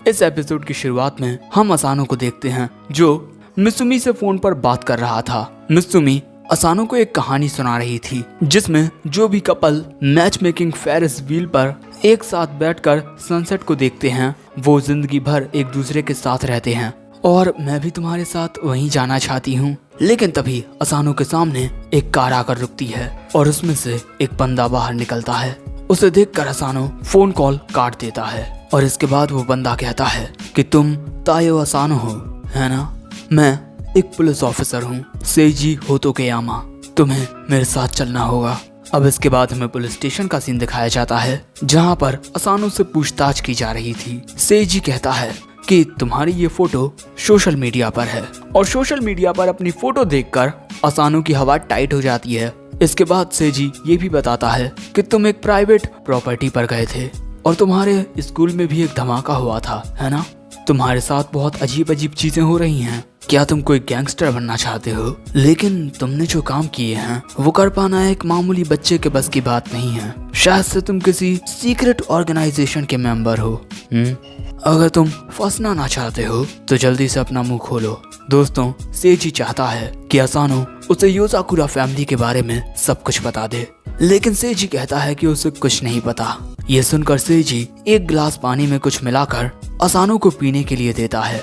इस एपिसोड की शुरुआत में हम असानो को देखते हैं जो मित्सुमी से फोन पर बात कर रहा था। मित्सुमी असानो को एक कहानी सुना रही थी जिसमें जो भी couple match making ferris wheel पर एक साथ बैठकर सनसेट को देखते हैं वो जिंदगी भर एक दूसरे के साथ रहते हैं और मैं भी तुम्हारे साथ वहीं जाना चाहती हूँ। लेकिन तभी असानो के सामने एक कार आकर रुकती है और उसमें से एक बंदा बाहर निकलता है। उसे देखकर असानो फोन कॉल काट देता है और इसके बाद वो बंदा कहता है कि तुम तायो असानो हो, है ना? मैं एक पुलिस ऑफिसर हूँ, सेइजी होतोकेयामा। तुम्हें मेरे साथ चलना होगा। अब इसके बाद हमें पुलिस स्टेशन का सीन दिखाया जाता है जहाँ पर असानो से पूछताछ की जा रही थी। सेइजी कहता है कि तुम्हारी ये फोटो सोशल मीडिया पर है और सोशल मीडिया पर अपनी फोटो देखकर असानो की हवा टाइट हो जाती है। इसके बाद सेइजी ये भी बताता है कि तुम एक प्राइवेट प्रॉपर्टी पर गए थे और तुम्हारे स्कूल में भी एक धमाका हुआ था, है ना? तुम्हारे साथ बहुत अजीब अजीब चीजें हो रही हैं। क्या तुम कोई गैंगस्टर बनना चाहते हो? लेकिन तुमने जो काम किए हैं वो कर पाना एक मामूली बच्चे के बस की बात नहीं है। शायद से तुम किसी सीक्रेट ऑर्गेनाइजेशन के मेंबर हो। अगर तुम फंसना ना चाहते हो तो जल्दी से अपना मुंह खोलो। दोस्तों, सेइजी चाहता है कि असानो उसे योजाकुरा फैमिली के बारे में सब कुछ बता दे, लेकिन सेइजी कहता है कि उसे कुछ नहीं पता। ये सुनकर सेइजी एक गिलास पानी में कुछ मिलाकर असानो को पीने के लिए देता है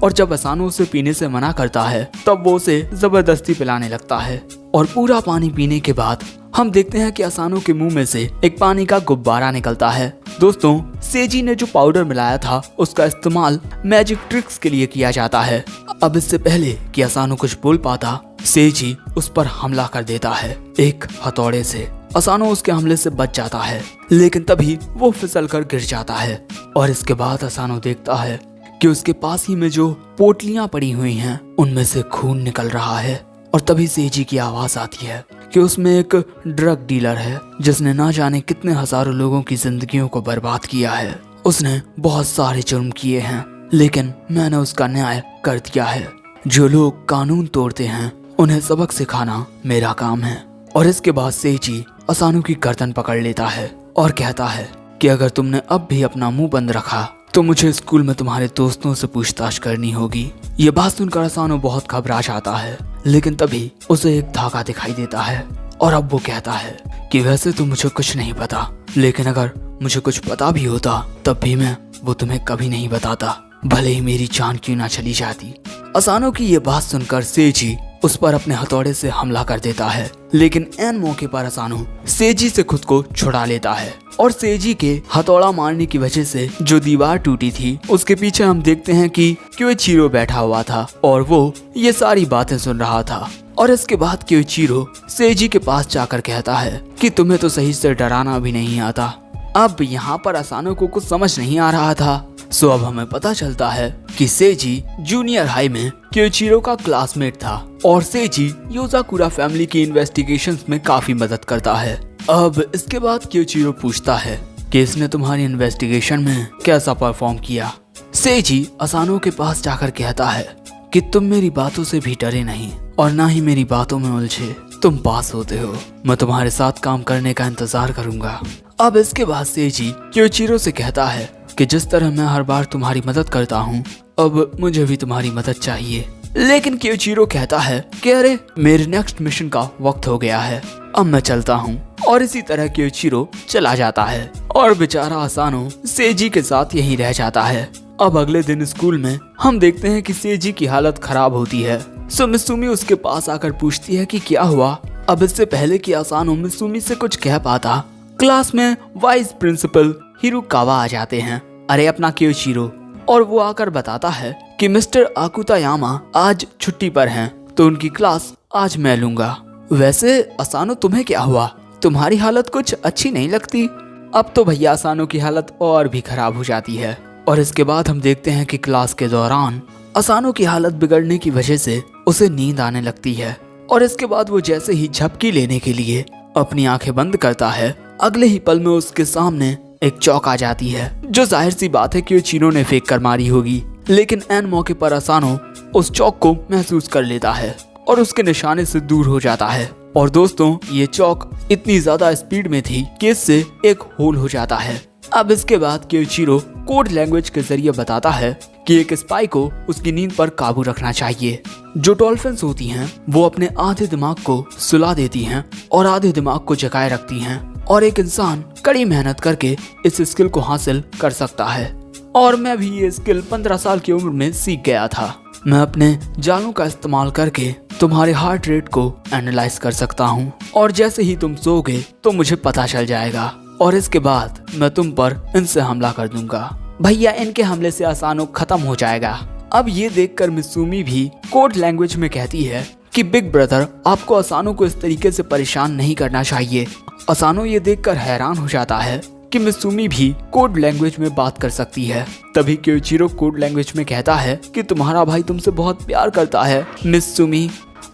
और जब असानो उसे पीने से मना करता है तब वो उसे जबरदस्ती पिलाने लगता है और पूरा पानी पीने के बाद हम देखते हैं कि असानो के मुंह में से एक पानी का गुब्बारा निकलता है। दोस्तों, सेइजी ने जो पाउडर मिलाया था उसका इस्तेमाल मैजिक ट्रिक्स के लिए किया जाता है। अब इससे पहले कि असानो कुछ बोल पाता, सेइजी उस पर हमला कर देता है एक हथौड़े से। असानो उसके हमले से बच जाता है लेकिन तभी वो फिसल कर गिर जाता है और इसके बाद असानो देखता है कि उसके पास ही में जो पोटलियां पड़ी हुई हैं उनमें से खून निकल रहा है और तभी सेइजी की आवाज आती है कि उसमें एक ड्रग डीलर है जिसने ना जाने कितने हजारों लोगों की जिंदगियों को बर्बाद किया है। उसने बहुत सारे जुर्म किए हैं लेकिन मैंने उसका न्याय कर दिया है। जो लोग कानून तोड़ते हैं उन्हें सबक सिखाना मेरा काम है। और इसके बाद सेइजी असानो की गर्दन पकड़ लेता है और कहता है कि अगर तुमने अब भी अपना मुंह बंद रखा तो मुझे स्कूल में तुम्हारे दोस्तों से पूछताछ करनी होगी। ये बात सुनकर असानो बहुत घबरा जाता है लेकिन तभी उसे एक धागा दिखाई देता है और अब वो कहता है कि वैसे तो मुझे कुछ नहीं पता, लेकिन अगर मुझे कुछ पता भी होता तब भी मैं वो तुम्हें कभी नहीं बताता, भले ही मेरी जान क्यों ना चली जाती। असानो की ये बात सुनकर सेइजी उस पर अपने हथौड़े से हमला कर देता है लेकिन ऐन मौके पर असानो सेइजी से खुद को छुड़ा लेता है और सेइजी के हथौड़ा मारने की वजह से जो दीवार टूटी थी उसके पीछे हम देखते हैं कि क्योइचिरो बैठा हुआ था और वो ये सारी बातें सुन रहा था। और इसके बाद क्योइचिरो सेइजी के पास जाकर कहता है कि तुम्हें तो सही से डराना भी नहीं आता। अब यहाँ पर असानो को कुछ समझ नहीं आ रहा था। सो अब हमें पता चलता है कि सेइजी जूनियर हाई में क्योइचिरो का क्लासमेट था और सेइजी योजाकुरा फैमिली की इन्वेस्टिगेशंस में काफी मदद करता है। अब इसके बाद क्योइचिरो पूछता है कि इसने तुम्हारी इन्वेस्टिगेशन में कैसा परफॉर्म किया। सेइजी असानो के पास जाकर कहता है कि तुम मेरी बातों से भी डरे नहीं और ना ही मेरी बातों में उलझे, तुम पास होते हो। मैं तुम्हारे साथ काम करने का इंतजार करूंगा। अब इसके बाद सेइजी क्योइचिरो से कहता है कि जिस तरह मैं हर बार तुम्हारी मदद करता हूँ अब मुझे भी तुम्हारी मदद चाहिए। लेकिन क्योइचिरो कहता है कि अरे मेरे नेक्स्ट मिशन का वक्त हो गया है, अब मैं चलता हूँ। और इसी तरह क्योइचिरो चला जाता है और बेचारा असानो सेइजी के साथ यहीं रह जाता है। अब अगले दिन स्कूल में हम देखते हैं कि सेइजी की हालत खराब होती है। सो मित्सुमी उसके पास आकर पूछती है कि क्या हुआ। अब इससे पहले कि असानो मित्सुमी से कुछ कह पाता, क्लास में वाइस प्रिंसिपल हिरुकावा आ जाते हैं, अरे अपना क्योइचिरो, और वो आकर बताता है कि मिस्टर आकुतायामा आज छुट्टी पर हैं तो उनकी क्लास आज मैं लूंगा। वैसे असानो तुम्हें क्या हुआ? तुम्हारी हालत कुछ अच्छी नहीं लगती। अब तो भैया असानो की हालत और भी खराब हो जाती है। और इसके बाद हम देखते हैं कि क्लास के दौरान असानो की हालत बिगड़ने की वजह से उसे नींद आने लगती है और इसके बाद वो जैसे ही झपकी लेने के लिए अपनी आंखें बंद करता है अगले ही पल में उसके सामने एक चौक आ जाती है जो जाहिर सी बात है कि चीनो ने फेंक कर मारी होगी। लेकिन ऐन मौके पर असानो उस चौक को महसूस कर लेता है और उसके निशाने से दूर हो जाता है। और दोस्तों, ये चौक इतनी ज्यादा स्पीड में थी कि इससे एक होल हो जाता है अब इसके बाद क्योइचिरो कोड लैंग्वेज के जरिए बताता है कि एक स्पाई को उसकी नींद पर काबू रखना चाहिए। जो डॉल्फिन्स होती हैं वो अपने आधे दिमाग को सुला देती हैं और आधे दिमाग को जगाए रखती हैं, और एक इंसान कड़ी मेहनत करके इस स्किल को हासिल कर सकता है। और मैं भी ये स्किल 15 साल की उम्र में सीख गया था। मैं अपने जालों का इस्तेमाल करके तुम्हारे हार्ट रेट को एनालाइज कर सकता हूँ, और जैसे ही तुम सोओगे तो मुझे पता चल जाएगा, और इसके बाद मैं तुम पर इनसे हमला कर दूंगा। भैया इनके हमले से असानो खत्म हो जाएगा। अब ये देखकर मित्सुमी भी कोड लैंग्वेज में कहती है कि बिग ब्रदर आपको असानो को इस तरीके से परेशान नहीं करना चाहिए। असानो ये देखकर हैरान हो जाता है कि मित्सुमी भी कोड लैंग्वेज में बात कर सकती है। तभी क्योइचिरो कोड लैंग्वेज में कहता है कि तुम्हारा भाई तुमसे बहुत प्यार करता है मित्सुमी।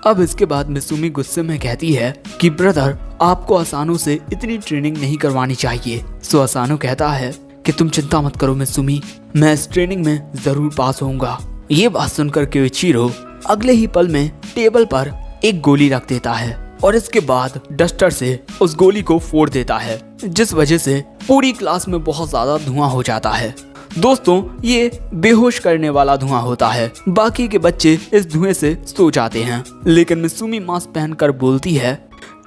अब इसके बाद मित्सुमी गुस्से में कहती है कि ब्रदर आपको असानो से इतनी ट्रेनिंग नहीं करवानी चाहिए। सो असानो कहता है कि तुम चिंता मत करो मित्सुमी, मैं इस ट्रेनिंग में जरूर पास होऊंगा। ये बात सुनकर क्योइचिरो अगले ही पल में टेबल पर एक गोली रख देता है और इसके बाद डस्टर से उस गोली को फोड़ देता है, जिस वजह से पूरी क्लास में बहुत ज्यादा धुआं हो जाता है। दोस्तों ये बेहोश करने वाला धुआं होता है। बाकी के बच्चे इस धुएं से सो जाते हैं, लेकिन मित्सुमी मास्क पहनकर बोलती है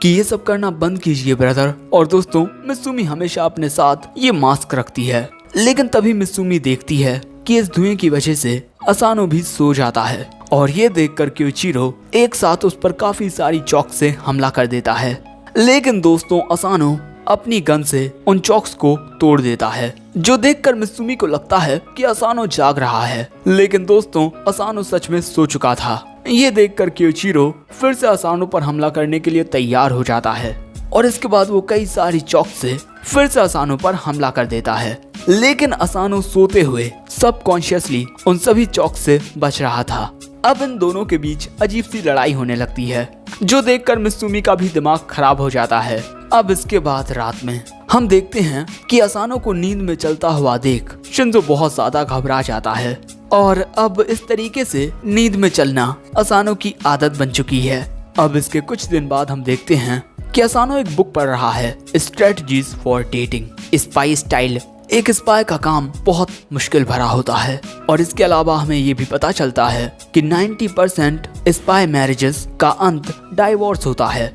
कि ये सब करना बंद कीजिए ब्रदर। और दोस्तों मित्सुमी हमेशा अपने साथ ये मास्क रखती है, लेकिन तभी मित्सुमी देखती है कि इस धुएं की वजह से असानो भी सो जाता है, और ये देखकर क्योइचिरो एक साथ उस पर काफी सारी चॉक से हमला कर देता है। लेकिन दोस्तों असानो अपनी गन से उन चॉक्स को तोड़ देता है, जो देखकर मित्सुमी को लगता है कि असानो जाग रहा है, लेकिन दोस्तों असानो सच में सो चुका था। ये देखकर क्योइचिरो फिर से असानो पर हमला करने के लिए तैयार हो जाता है, और इसके बाद वो कई सारी चॉक से फिर से असानो पर हमला कर देता है। लेकिन असानो सोते हुए सबकॉन्शियसली उन सभी चॉक से बच रहा था। अब इन दोनों के बीच अजीब सी लड़ाई होने लगती है, जो देखकर मित्सुमी का भी दिमाग खराब हो जाता है। अब इसके बाद रात में हम देखते हैं कि असानो को नींद में चलता हुआ देख शिंजो बहुत ज्यादा घबरा जाता है, और अब इस तरीके से नींद में चलना असानो की आदत बन चुकी है। अब इसके कुछ दिन बाद हम देखते हैं कि असानो एक बुक पढ़ रहा है, strategies for dating spy style. एक स्पाई का काम बहुत मुश्किल भरा होता है, और इसके अलावा हमें ये भी पता चलता है कि 90% स्पाई मैरिजेस का अंत डाइवोर्स होता है।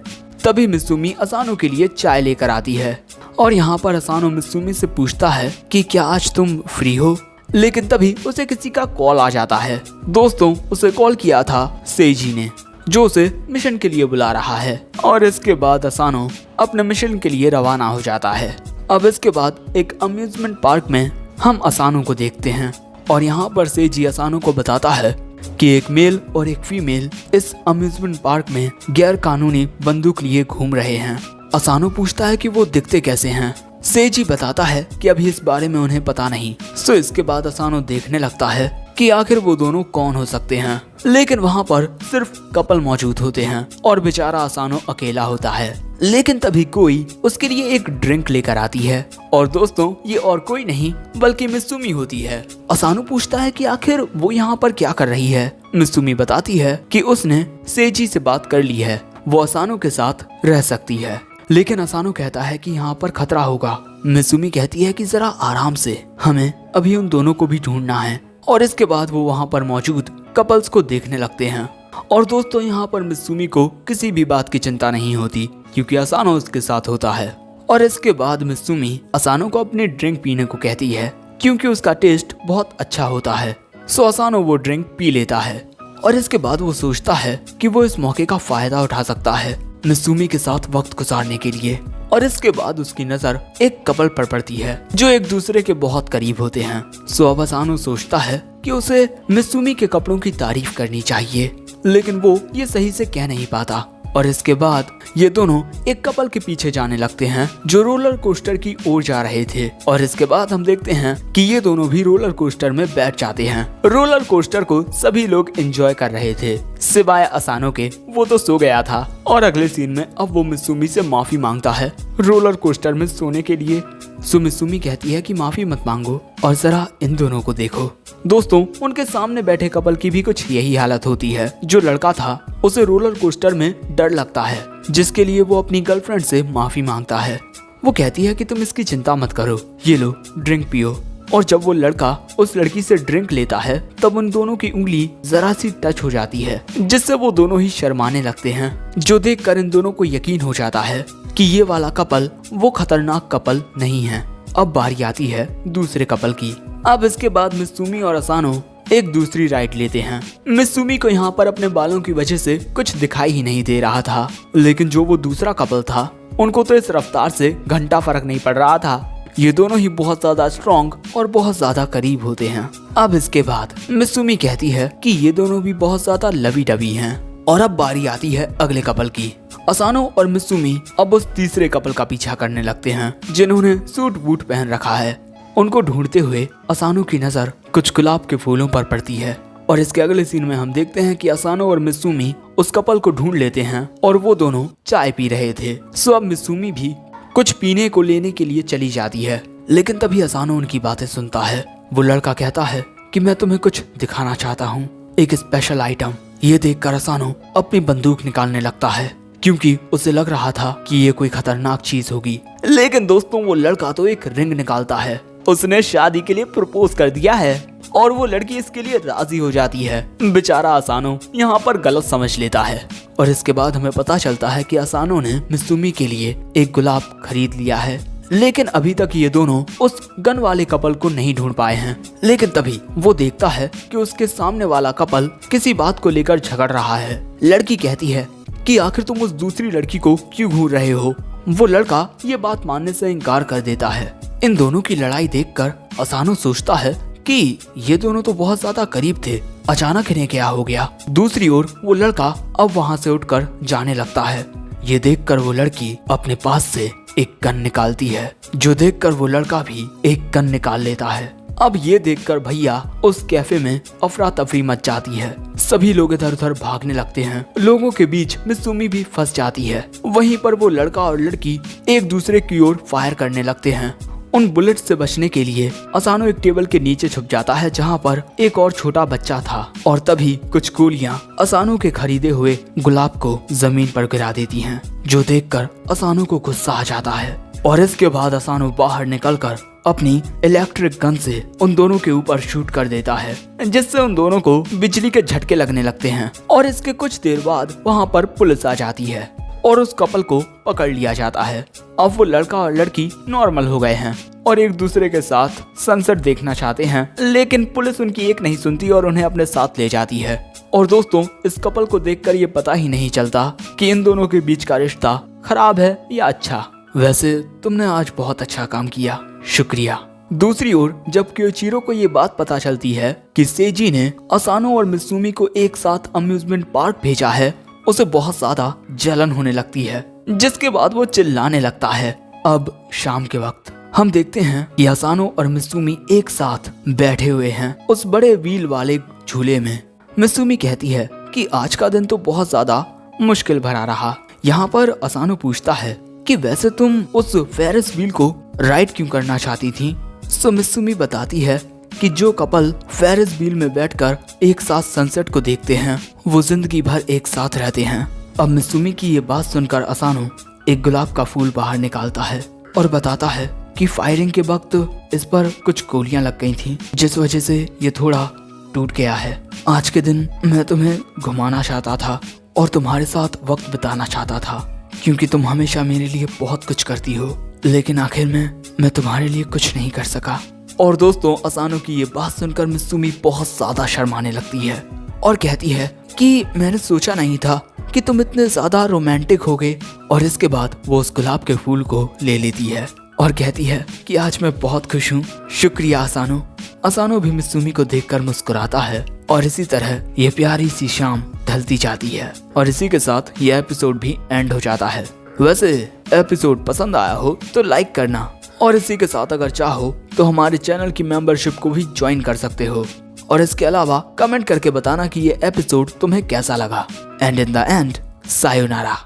तभी मित्सुमी असानो के लिए चाय लेकर आती है, और यहाँ पर असानो मित्सुमी से पूछता है कि क्या आज तुम फ्री हो। लेकिन तभी उसे किसी का कॉल आ जाता है। दोस्तों उसे कॉल किया था सेजी ने, जो उसे मिशन के लिए बुला रहा है, और इसके बाद असानो अपने मिशन के लिए रवाना हो जाता है। अब इसके बाद एक अम्यूजमेंट पार्क में हम असानो को देखते हैं, और यहाँ पर सेजी असानो को बताता है कि एक मेल और एक फीमेल इस अम्यूजमेंट पार्क में गैर कानूनी बंदूक लिए घूम रहे हैं। असानो पूछता है कि वो दिखते कैसे हैं। सेजी बताता है कि अभी इस बारे में उन्हें पता नहीं। सो इसके बाद असानो देखने लगता है कि आखिर वो दोनों कौन हो सकते हैं, लेकिन वहाँ पर सिर्फ कपल मौजूद होते हैं, और बेचारा असानो अकेला होता है। लेकिन तभी कोई उसके लिए एक ड्रिंक लेकर आती है, और दोस्तों ये और कोई नहीं बल्कि मित्सुमी होती है। असानो पूछता है कि आखिर वो यहाँ पर क्या कर रही है। मित्सुमी बताती है कि उसने सेजी से बात कर ली है, वो असानो के साथ रह सकती है। लेकिन असानो कहता है कि यहाँ पर खतरा होगा। मित्सुमी कहती है कि जरा आराम से, हमें अभी उन दोनों को भी ढूंढना है। और इसके बाद वो वहाँ पर मौजूद कपल्स को देखने लगते हैं, और दोस्तों यहाँ पर मित्सुमी को किसी भी बात की चिंता नहीं होती, क्योंकि असानो उसके साथ होता है। और इसके बाद मित्सुमी असानो को अपनी ड्रिंक पीने को कहती है, क्योंकि उसका टेस्ट बहुत अच्छा होता है। सो असानो वो ड्रिंक पी लेता है, और इसके बाद वो सोचता है कि वो इस मौके का फायदा उठा सकता है मित्सुमी के साथ वक्त गुजारने के लिए। और इसके बाद उसकी नजर एक कपल पर पड़ती है, जो एक दूसरे के बहुत करीब होते हैं। सो अब असानो सोचता है कि उसे मित्सुमी के कपड़ों की तारीफ करनी चाहिए, लेकिन वो ये सही से कह नहीं पाता। और इसके बाद ये दोनों एक कपल के पीछे जाने लगते हैं, जो रोलर कोस्टर की ओर जा रहे थे। और इसके बाद हम देखते हैं कि ये दोनों भी रोलर कोस्टर में बैठ जाते हैं। रोलर कोस्टर को सभी लोग एंजॉय कर रहे थे, सिवाय असानो के, वो तो सो गया था। और अगले सीन में अब वो मित्सुमी से माफी मांगता है रोलर कोस्टर में सोने के लिए। सो मित्सुमी कहती है कि माफी मत मांगो, और जरा इन दोनों को देखो। दोस्तों उनके सामने बैठे कपल की भी कुछ यही हालत होती है। जो लड़का था उसे रोलर कोस्टर में डर लगता है, जिसके लिए वो अपनी गर्लफ्रेंड से माफी मांगता है। वो कहती है कि तुम इसकी चिंता मत करो, ये लो ड्रिंक पियो। और जब वो लड़का उस लड़की से ड्रिंक लेता है तब उन दोनों की उंगली जरा सी टच हो जाती है, जिससे वो दोनों ही शर्माने लगते हैं, जो देखकर इन दोनों को यकीन हो जाता है कि ये वाला कपल वो खतरनाक कपल नहीं है। अब बारी आती है दूसरे कपल की। अब इसके बाद मित्सुमी और असानो एक दूसरी राइड लेते हैं। मित्सुमी को यहाँ पर अपने बालों की वजह से कुछ दिखाई ही नहीं दे रहा था, लेकिन जो वो दूसरा कपल था उनको तो इस रफ्तार से घंटा फर्क नहीं पड़ रहा था। ये दोनों ही बहुत ज्यादा स्ट्रॉन्ग और बहुत ज्यादा करीब होते हैं। अब इसके बाद मित्सुमी कहती है कि ये दोनों भी बहुत ज्यादा लवी डवी हैं। और अब बारी आती है अगले कपल की। असानो और मित्सुमी अब उस तीसरे कपल का पीछा करने लगते हैं, जिन्होंने सूट बूट पहन रखा है। उनको ढूंढते हुए असानो की नजर कुछ गुलाब के फूलों पर पड़ती है। और इसके अगले सीन में हम देखते हैं कि असानो और मित्सुमी उस कपल को ढूंढ लेते हैं और वो दोनों चाय पी रहे थे। सो अब मित्सुमी भी कुछ पीने को लेने के लिए चली जाती है, लेकिन तभी असानो उनकी बातें सुनता है। वो लड़का कहता है कि मैं तुम्हें कुछ दिखाना चाहता हूँ, एक स्पेशल आइटम। ये देखकर असानो अपनी बंदूक निकालने लगता है, क्योंकि उसे लग रहा था कि ये कोई खतरनाक चीज होगी। लेकिन दोस्तों वो लड़का तो एक रिंग निकालता है। उसने शादी के लिए प्रपोज कर दिया है और वो लड़की इसके लिए राजी हो जाती है। बेचारा असानो यहाँ पर गलत समझ लेता है। और इसके बाद हमें पता चलता है कि असानो ने मित्सुमी के लिए एक गुलाब खरीद लिया है, लेकिन अभी तक ये दोनों उस गन वाले कपल को नहीं ढूंढ पाए हैं। लेकिन तभी वो देखता है कि उसके सामने वाला कपल किसी बात को लेकर झगड़ रहा है। लड़की कहती है कि आखिर तुम उस दूसरी लड़की को क्यों घूर रहे हो। वो लड़का ये बात मानने से इनकार कर देता है। इन दोनों की लड़ाई देखकर असानो सोचता है कि ये दोनों तो बहुत ज्यादा करीब थे, अचानक इन्हें क्या हो गया। दूसरी ओर वो लड़का अब वहाँ से उठकर जाने लगता है। ये देखकर वो लड़की अपने पास से एक गन निकालती है, जो देखकर वो लड़का भी एक गन निकाल लेता है। अब ये देखकर भैया उस कैफे में अफरा तफरी मच जाती है। सभी लोग इधर उधर भागने लगते हैं। लोगों के बीच मित्सुमी भी फंस जाती है। वहीं पर वो लड़का और लड़की एक दूसरे की ओर फायर करने लगते हैं। उन बुलेट से बचने के लिए असानो एक टेबल के नीचे छुप जाता है, जहां पर एक और छोटा बच्चा था। और तभी कुछ गोलियां असानो के खरीदे हुए गुलाब को जमीन पर गिरा देती हैं, जो देखकर असानो को गुस्सा आ जाता है। और इसके बाद असानो बाहर निकलकर अपनी इलेक्ट्रिक गन से उन दोनों के ऊपर शूट कर देता है, जिससे उन दोनों को बिजली के झटके लगने लगते हैं। और इसके कुछ देर बाद वहाँ पर पुलिस आ जाती है और उस कपल को पकड़ लिया जाता है। अब वो लड़का और लड़की नॉर्मल हो गए हैं और एक दूसरे के साथ सनसेट देखना चाहते हैं, लेकिन पुलिस उनकी एक नहीं सुनती और उन्हें अपने साथ ले जाती है। और दोस्तों इस कपल को देखकर ये पता ही नहीं चलता कि इन दोनों के बीच का रिश्ता खराब है या अच्छा। वैसे तुमने आज बहुत अच्छा काम किया, शुक्रिया। दूसरी ओर जब क्योइचिरो को ये बात पता चलती है कि सेजी ने असानो और मित्सुमी को एक साथ अम्यूजमेंट पार्क भेजा है, उसे बहुत ज्यादा जलन होने लगती है, जिसके बाद वो चिल्लाने लगता है। अब शाम के वक्त हम देखते हैं कि असानो और मित्सुमी एक साथ बैठे हुए हैं उस बड़े व्हील वाले झूले में। मित्सुमी कहती है कि आज का दिन तो बहुत ज्यादा मुश्किल भरा रहा। यहाँ पर असानो पूछता है कि वैसे तुम उस फेरिस व्हील को राइड क्यों करना चाहती थी। सो मित्सुमी बताती है कि जो कपल फेरिस व्हील में बैठकर एक साथ सनसेट को देखते हैं वो जिंदगी भर एक साथ रहते हैं। अब मित्सुमी की ये बात सुनकर असानो एक गुलाब का फूल बाहर निकालता है और बताता है कि फायरिंग के वक्त इस पर कुछ गोलियां लग गई थी, जिस वजह से ये थोड़ा टूट गया है। आज के दिन मैं तुम्हें घुमाना चाहता था और तुम्हारे साथ वक्त बिताना चाहता था, क्योंकि तुम हमेशा मेरे लिए बहुत कुछ करती हो, लेकिन आखिर में मैं तुम्हारे लिए कुछ नहीं कर सका। और दोस्तों असानो की ये बात सुनकर मित्सुमी बहुत ज्यादा शर्माने लगती है और कहती है कि मैंने सोचा नहीं था कि तुम इतने ज्यादा रोमांटिक होगे। और इसके बाद वो उस गुलाब के फूल को ले लेती है और कहती है कि आज मैं बहुत खुश हूँ, शुक्रिया असानो। असानो भी मित्सुमी को देखकर मुस्कुराता है और इसी तरह ये प्यारी सी शाम ढलती जाती है और इसी के साथ ये एपिसोड भी एंड हो जाता है। वैसे एपिसोड पसंद आया हो तो लाइक करना और इसी के साथ अगर चाहो तो हमारे चैनल की मेंबरशिप को भी ज्वाइन कर सकते हो। और इसके अलावा कमेंट करके बताना कि ये एपिसोड तुम्हें कैसा लगा। And in the end sayonara.